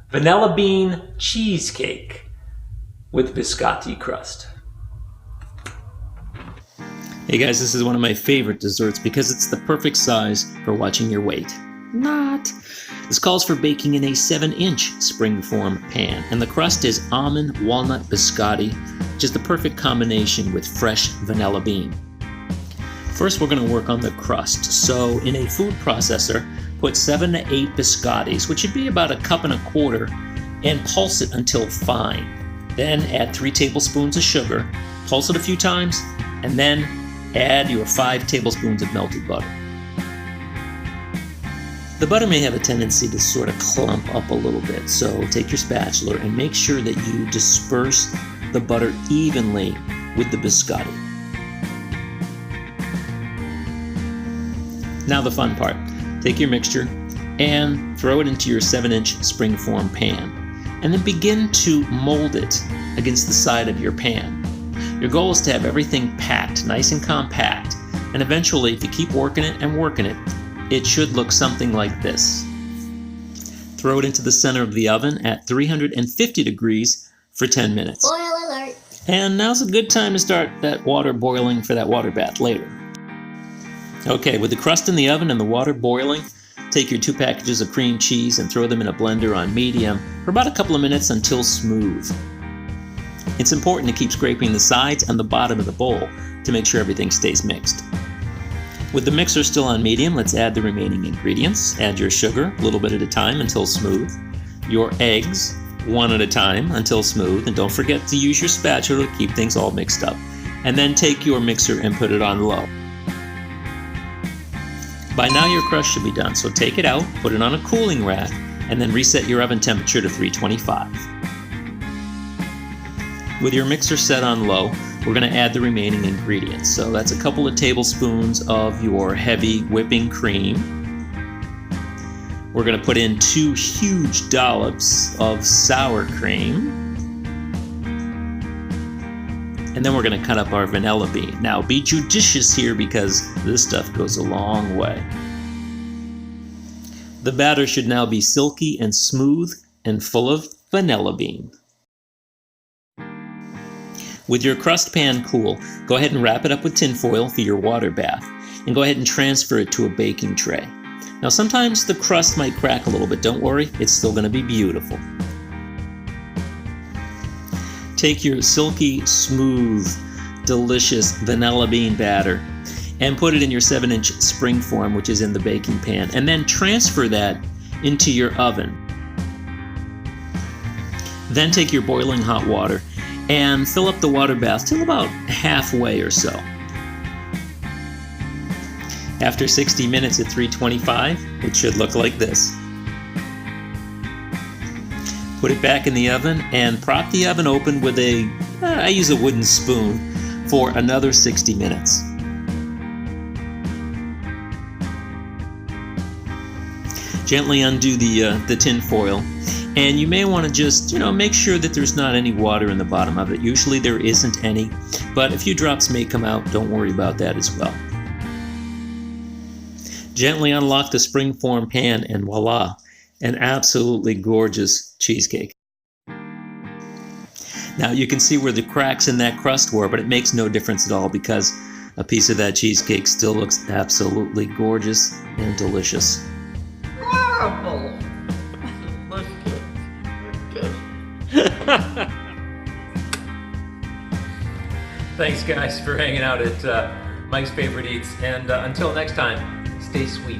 vanilla bean cheesecake with biscotti crust. Hey guys, this is one of my favorite desserts because it's the perfect size for watching your weight. Not. This calls for baking in a 7-inch Springform pan, and the crust is almond walnut biscotti, which is the perfect combination with fresh vanilla bean. First, we're going to work on the crust. So in a food processor, put 7 to 8 biscottis, which should be about 1.25 cups, and pulse it until fine. Then add 3 tablespoons of sugar, pulse it a few times, and then add your 5 tablespoons of melted butter. The butter may have a tendency to sort of clump up a little bit, so take your spatula and make sure that you disperse the butter evenly with the biscotti. Now the fun part. Take your mixture and throw it into your 7-inch Springform pan, and then begin to mold it against the side of your pan. Your goal is to have everything packed, nice and compact, and eventually, if you keep working it and working it, it should look something like this. Throw it into the center of the oven at 350 degrees for 10 minutes. Boil alert! And now's a good time to start that water boiling for that water bath later. Okay, with the crust in the oven and the water boiling, take your 2 packages of cream cheese and throw them in a blender on medium for about a couple of minutes until smooth. It's important to keep scraping the sides and the bottom of the bowl to make sure everything stays mixed. With the mixer still on medium, let's add the remaining ingredients. Add your sugar, a little bit at a time until smooth. Your eggs, 1 at a time until smooth. And don't forget to use your spatula to keep things all mixed up. And then take your mixer and put it on low. By now your crust should be done, so take it out, put it on a cooling rack, and then reset your oven temperature to 325. With your mixer set on low, we're going to add the remaining ingredients. So that's a couple of tablespoons of your heavy whipping cream. We're going to put in 2 huge dollops of sour cream. And then we're going to cut up our vanilla bean. Now be judicious here because this stuff goes a long way. The batter should now be silky and smooth and full of vanilla bean. With your crust pan cool, go ahead and wrap it up with tin foil for your water bath, and go ahead and transfer it to a baking tray. Now sometimes the crust might crack a little bit, don't worry, it's still going to be beautiful. Take your silky, smooth, delicious vanilla bean batter and put it in your 7-inch Springform, which is in the baking pan, and then transfer that into your oven. Then take your boiling hot water and fill up the water bath till about halfway or so. After 60 minutes at 325, it should look like this. Put it back in the oven and prop the oven open with I use a wooden spoon for another 60 minutes. Gently undo the tin foil. And you may want to just, make sure that there's not any water in the bottom of it. Usually there isn't any, but a few drops may come out. Don't worry about that as well. Gently unlock the Springform pan and voila, an absolutely gorgeous cheesecake. Now you can see where the cracks in that crust were, but it makes no difference at all because a piece of that cheesecake still looks absolutely gorgeous and delicious. Horrible! Thanks guys for hanging out at Mike's Favorite Eats, and until next time, stay sweet.